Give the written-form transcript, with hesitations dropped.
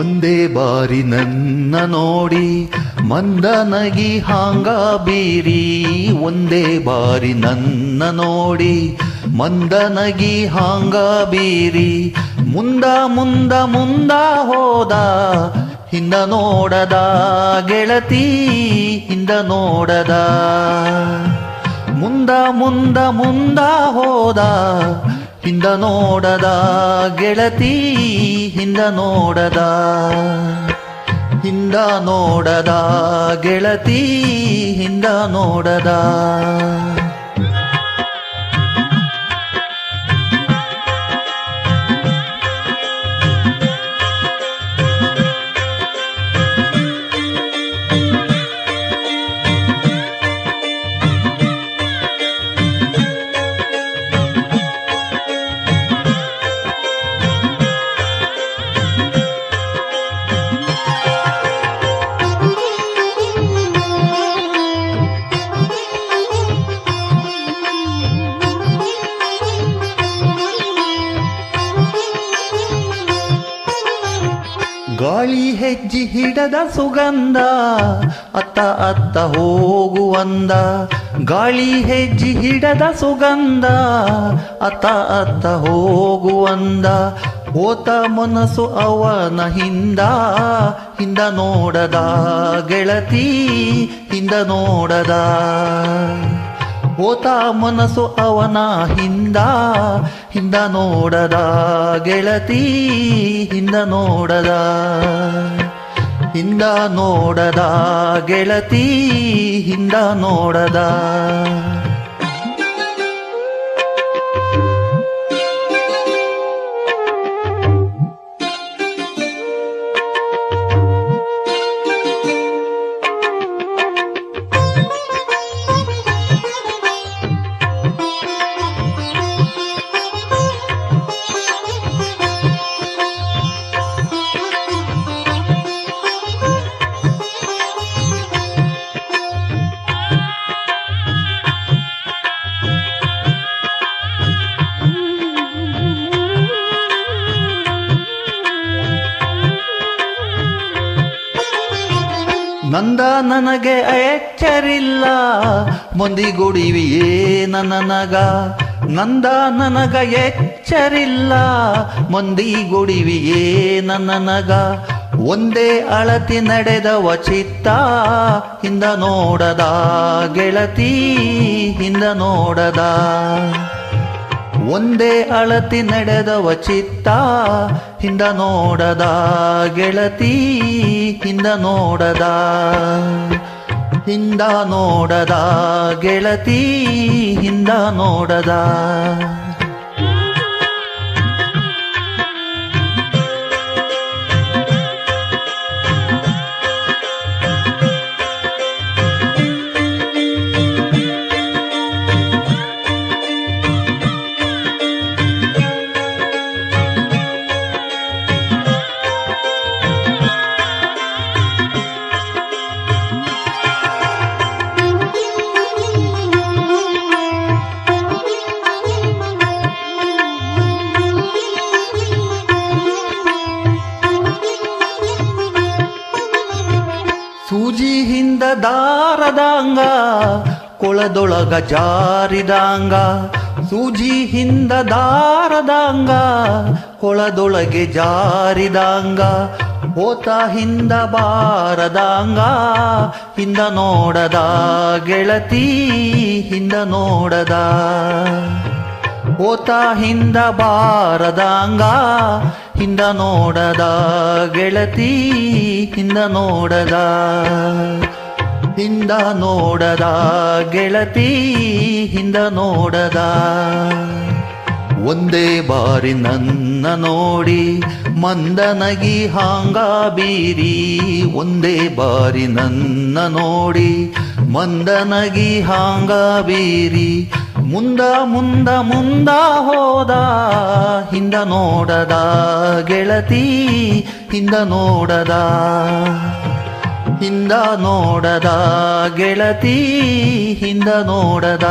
ಒಂದೇ ಬಾರಿ ನನ್ನ ನೋಡಿ ಮಂದನಗಿ ಹಾಂಗ ಬೀರಿ, ಒಂದೇ ಬಾರಿ ನನ್ನ ನೋಡಿ ಮಂದನಗಿ ಹಾಂಗ ಬೀರಿ, ಮುಂದ ಮುಂದ ಮುಂದ ಹೋದ ಹಿಂದ ನೋಡದ ಗೆಳತಿ ಹಿಂದ ನೋಡದ, ಮುಂದ ಮುಂದ ಮುಂದ ಹೋದ ಹಿಂದ ನೋಡದ ಗೆಳತಿ ಹಿಂದ ನೋಡದ, ಹಿಂದ ನೋಡದ ಗೆಳತಿ ಹಿಂದ ನೋಡದ. ಗಾಳಿ ಹೆಜ್ಜಿ ಹಿಡದ ಸುಗಂಧ ಅತ್ತ ಅತ್ತ ಹೋಗುವಂದ, ಗಾಳಿ ಹೆಜ್ಜಿ ಹಿಡದ ಸುಗಂಧ ಅತ್ತ ಅತ್ತ ಹೋಗುವಂದ, ಹೋತ ಮನಸ್ಸು ಅವನ ಹಿಂದ ಹಿಂದ ನೋಡದ ಗೆಳತಿ ಹಿಂದ ನೋಡದ, ಹೋತ ಮನಸ್ಸು ಅವನ ಹಿಂದ ಹಿಂದ ನೋಡದ ಗೆಳತಿ ಹಿಂದ ನೋಡದ, ಹಿಂದ ನೋಡದ ಗೆಳತಿ ಹಿಂದ ನೋಡದ. ನಂದ ನನಗೆ ಎಚ್ಚರಿಲ್ಲ ಮಂದಿಗುಡಿವಿಯೇ ನನಗ, ನಂದ ನನಗ ಎಚ್ಚರಿಲ್ಲ ಮಂದಿಗುಡಿವಿಯೇ ನನಗ, ಒಂದೇ ಅಳತಿ ನಡೆದವ ಚಿತ್ತ ಹಿಂದ ನೋಡದ ಗೆಳತಿ ಹಿಂದ ನೋಡದ, ಒಂದೇ ಅಳತಿ ನಡೆದವ ಚಿತ್ತ ಹಿಂದ ನೋಡದ ಗೆಳತಿ ಹಿಂದ ನೋಡದ, ಹಿಂದ ನೋಡದ ಗೆಳತಿ ಹಿಂದ ನೋಡದ. ಸೂಜಿ ಹಿಂದ ದಾರದಾಂಗ ಕೊಳದೊಳಗ ಜಾರಿದಾಂಗ, ಸೂಜಿ ಹಿಂದ ದಾರದಾಂಗ ಕೊಳದೊಳಗೆ ಜಾರಿದಾಂಗ, ಹೋತ ಹಿಂದ ಬಾರದಾಂಗ ಹಿಂದ ನೋಡದ ಗೆಳತಿ ಹಿಂದ ನೋಡದ, ಹೋತ ಹಿಂದ ಬಾರದಾಂಗ ಹಿಂದ ನೋಡದ ಗೆಳತಿ ಹಿಂದ ನೋಡದ, ಹಿಂದ ನೋಡದ ಗೆಳತಿ ಹಿಂದ ನೋಡದ. ಒಂದೇ ಬಾರಿ ನನ್ನ ನೋಡಿ ಮಂದನಗಿ ಹಾಂಗ ಬೀರಿ ಒಂದೇ ಬಾರಿ ನನ್ನ ನೋಡಿ ಮಂದನಗಿ ಹಾಂಗ ಬೀರಿ ಮುಂದ ಮುಂದ ಮುಂದ ಹೋದ ಹಿಂದ ನೋಡದ ಗೆಳತಿ ಹಿಂದ ನೋಡದ ಹಿಂದ ನೋಡದ ಗೆಳತಿ ಹಿಂದ ನೋಡದ